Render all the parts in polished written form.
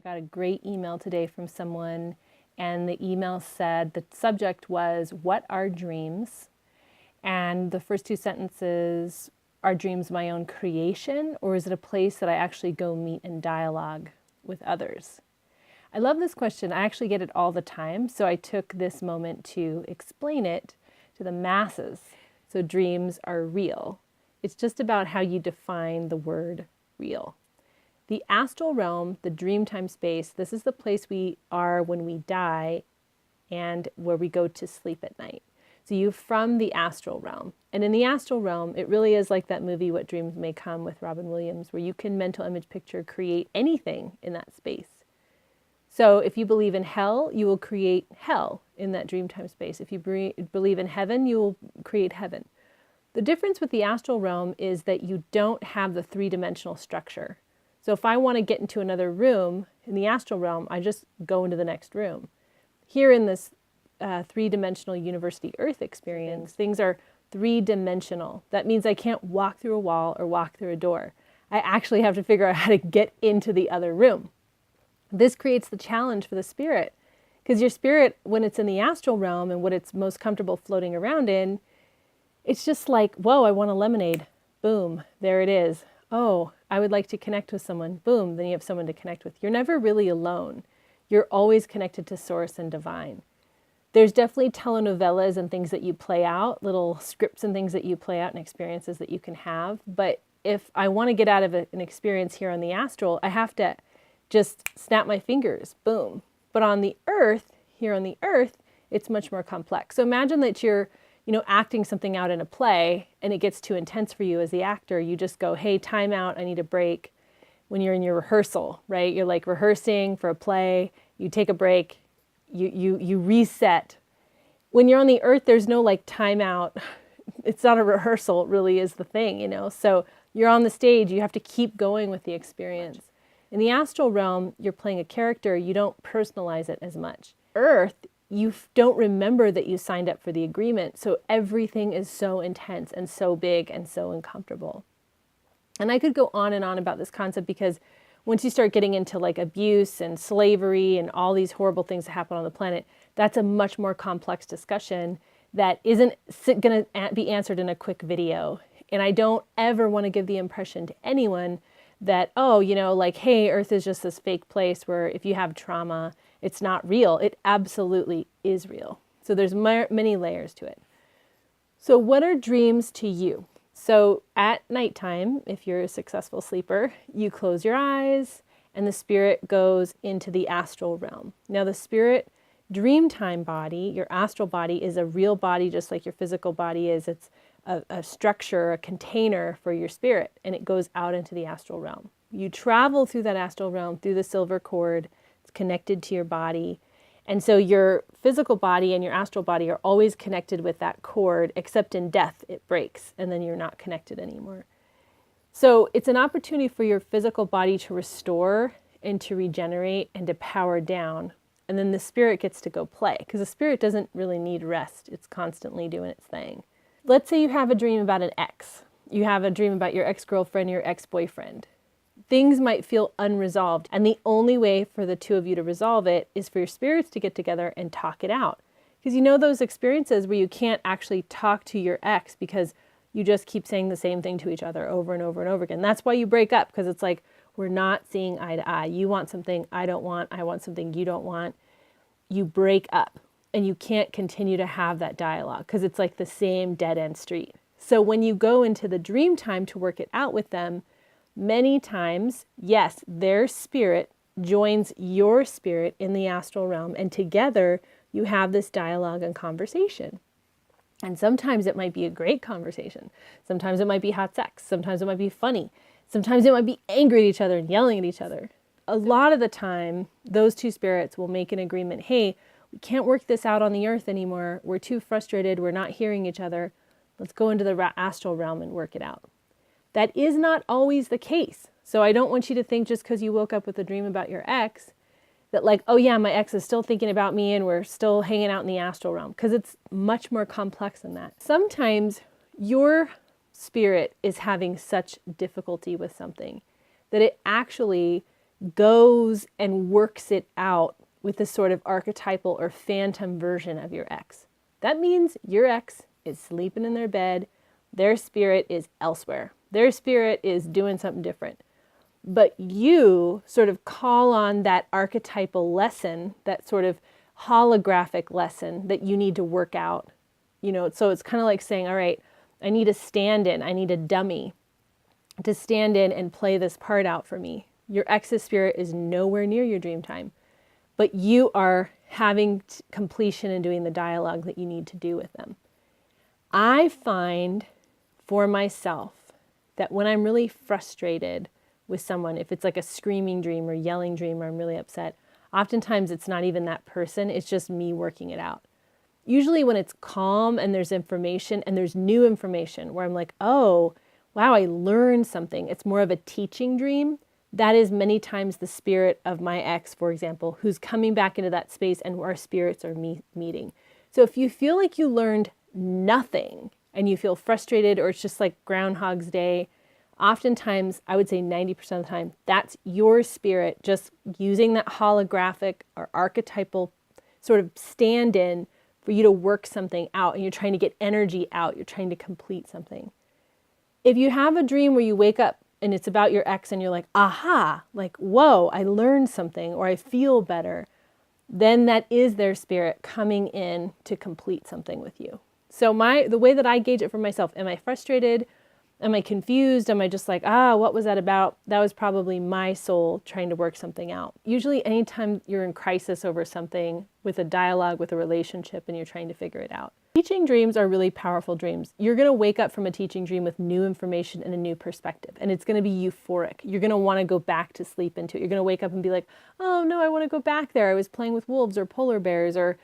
got a great email today from someone, and the email said the subject was, "What are dreams?" And the first two sentences, "Are dreams my own creation, or is it a place that I actually go meet and dialogue with others?" I love this question. I actually get it all the time, so I took this moment to explain it to the masses. So dreams are real. It's just about how you define the word real. The astral realm, the dreamtime space, this is the place we are when we die and where we go to sleep at night. So you're from the astral realm. And in the astral realm, it really is like that movie, What Dreams May Come, with Robin Williams, where you can mental image picture create anything in that space. So if you believe in hell, you will create hell in that dreamtime space. If you believe in heaven, you will create heaven. The difference with the astral realm is that you don't have the three-dimensional structure. So if I want to get into another room in the astral realm, I just go into the next room. Here in this three-dimensional university Earth experience, things are three-dimensional. That means I can't walk through a wall or walk through a door. I actually have to figure out how to get into the other room. This creates the challenge for the spirit, because your spirit, when it's in the astral realm and what it's most comfortable floating around in, it's just like, whoa, I want a lemonade. Boom, there it is. Oh, I would like to connect with someone. Boom, then you have someone to connect with. You're never really alone. You're always connected to source and divine. There's definitely telenovelas and things that you play out, little scripts and things that you play out and experiences that you can have. But if I want to get out of an experience here on the astral, I have to just snap my fingers, boom. But on the earth, here on the earth, it's much more complex. So imagine that you're acting something out in a play and it gets too intense for you as the actor. You just go, hey, time out, I need a break. When you're in your rehearsal, right? You're like rehearsing for a play, you take a break, you reset. When you're on the earth, there's no like time out. It's not a rehearsal, it really is the thing, So you're on the stage, you have to keep going with the experience. In the astral realm, you're playing a character, you don't personalize it as much. Earth, you don't remember that you signed up for the agreement, so everything is so intense and so big and so uncomfortable. And I could go on and on about this concept, because once you start getting into like abuse and slavery and all these horrible things that happen on the planet, that's a much more complex discussion that isn't going to be answered in a quick video. And I don't ever want to give the impression to anyone that, hey, Earth is just this fake place where if you have trauma, it's not real. It absolutely is real. So there's many layers to it. So what are dreams to you? So at nighttime, if you're a successful sleeper, you close your eyes and the spirit goes into the astral realm. Now the spirit dreamtime body, your astral body, is a real body just like your physical body is. It's a structure, a container for your spirit, and it goes out into the astral realm. You travel through that astral realm through the silver cord. It's connected to your body. And so your physical body and your astral body are always connected with that cord, except in death it breaks and then you're not connected anymore. So it's an opportunity for your physical body to restore and to regenerate and to power down. And then the spirit gets to go play, because the spirit doesn't really need rest. It's constantly doing its thing. Let's say you have a dream about an ex. You have a dream about your ex-girlfriend, your ex-boyfriend. Things might feel unresolved, and the only way for the two of you to resolve it is for your spirits to get together and talk it out. Because those experiences where you can't actually talk to your ex because you just keep saying the same thing to each other over and over and over again. That's why you break up, because it's like, we're not seeing eye to eye. You want something I don't want. I want something you don't want. You break up, and you can't continue to have that dialogue because it's like the same dead-end street. So when you go into the dream time to work it out with them, many times, yes, their spirit joins your spirit in the astral realm, and together you have this dialogue and conversation. And sometimes it might be a great conversation. Sometimes it might be hot sex. Sometimes it might be funny. Sometimes it might be angry at each other and yelling at each other. A lot of the time, those two spirits will make an agreement. Hey, we can't work this out on the earth anymore. We're too frustrated. We're not hearing each other. Let's go into the astral realm and work it out. That is not always the case. So I don't want you to think just because you woke up with a dream about your ex that like, oh yeah, my ex is still thinking about me and we're still hanging out in the astral realm, because it's much more complex than that. Sometimes your spirit is having such difficulty with something that it actually goes and works it out with this sort of archetypal or phantom version of your ex. That means your ex is sleeping in their bed, their spirit is elsewhere, their spirit is doing something different. But you sort of call on that archetypal lesson, that sort of holographic lesson that you need to work out. So it's kind of like saying, all right, I need a stand-in, I need a dummy to stand in and play this part out for me. Your ex's spirit is nowhere near your dream time, but you are having completion and doing the dialogue that you need to do with them. I find for myself that when I'm really frustrated with someone, if it's like a screaming dream or yelling dream or I'm really upset, oftentimes it's not even that person, it's just me working it out. Usually when it's calm and there's information and there's new information where I'm like, oh, wow, I learned something. It's more of a teaching dream. That is many times the spirit of my ex, for example, who's coming back into that space and our spirits are meeting. So if you feel like you learned nothing and you feel frustrated or it's just like Groundhog's Day, oftentimes, I would say 90% of the time, that's your spirit just using that holographic or archetypal sort of stand-in for you to work something out and you're trying to get energy out, you're trying to complete something. If you have a dream where you wake up and it's about your ex and you're like, aha, like, whoa, I learned something or I feel better, then that is their spirit coming in to complete something with you. So the way that I gauge it for myself, am I frustrated? Am I confused? Am I just like, what was that about? That was probably my soul trying to work something out. Usually anytime you're in crisis over something with a dialogue, with a relationship, and you're trying to figure it out. Teaching dreams are really powerful dreams. You're going to wake up from a teaching dream with new information and a new perspective, and it's going to be euphoric. You're going to want to go back to sleep into it. You're going to wake up and be like, oh no, I want to go back there. I was playing with wolves or polar bears, or,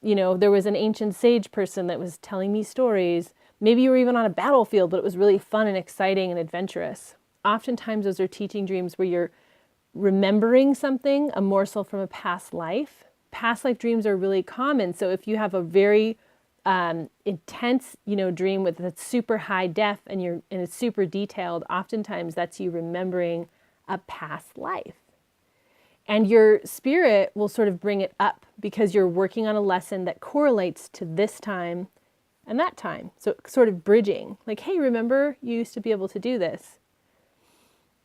there was an ancient sage person that was telling me stories. Maybe you were even on a battlefield, but it was really fun and exciting and adventurous. Oftentimes those are teaching dreams where you're remembering something, a morsel from a past life. Past life dreams are really common. So if you have a very intense, dream that's super high def and it's super detailed, oftentimes that's you remembering a past life. And your spirit will sort of bring it up because you're working on a lesson that correlates to this time and that time. So sort of bridging, like, hey, remember you used to be able to do this.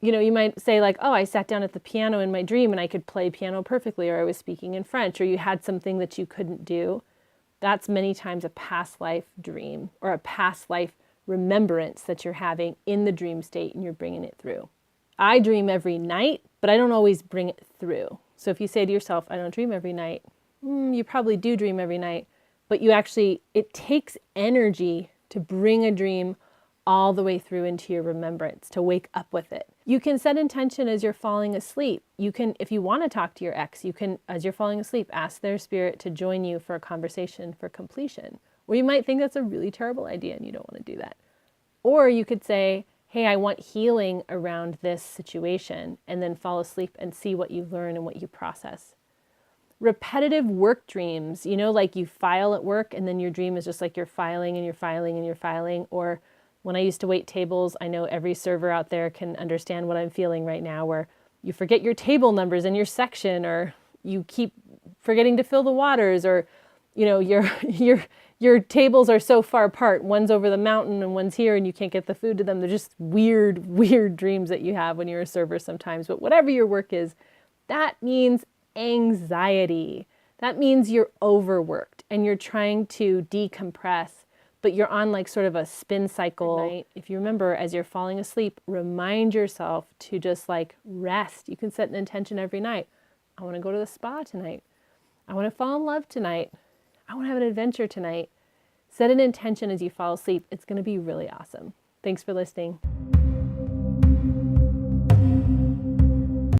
You might say like, oh, I sat down at the piano in my dream and I could play piano perfectly, or I was speaking in French, or you had something that you couldn't do. That's many times a past life dream or a past life remembrance that you're having in the dream state and you're bringing it through. I dream every night, but I don't always bring it through. So if you say to yourself, I don't dream every night, you probably do dream every night. But it takes energy to bring a dream all the way through into your remembrance, to wake up with it. You can set intention as you're falling asleep. You can, if you want to talk to your ex, you can, as you're falling asleep, ask their spirit to join you for a conversation for completion. Or you might think that's a really terrible idea and you don't want to do that. Or you could say, hey, I want healing around this situation, and then fall asleep and see what you learn and what you process. Repetitive work dreams, like you file at work and then your dream is just like you're filing and you're filing and you're filing. Or when I used to wait tables, I know every server out there can understand what I'm feeling right now, where you forget your table numbers in your section, or you keep forgetting to fill the waters, or your tables are so far apart. One's over the mountain and one's here and you can't get the food to them. They're just weird dreams that you have when you're a server sometimes. But whatever your work is, that means anxiety. That means you're overworked and you're trying to decompress, but you're on like sort of a spin cycle. If you remember, as you're falling asleep, remind yourself to just like rest. You can set an intention every night. I want to go to the spa tonight. I want to fall in love tonight. I want to have an adventure tonight. Set an intention as you fall asleep. It's going to be really awesome. Thanks for listening.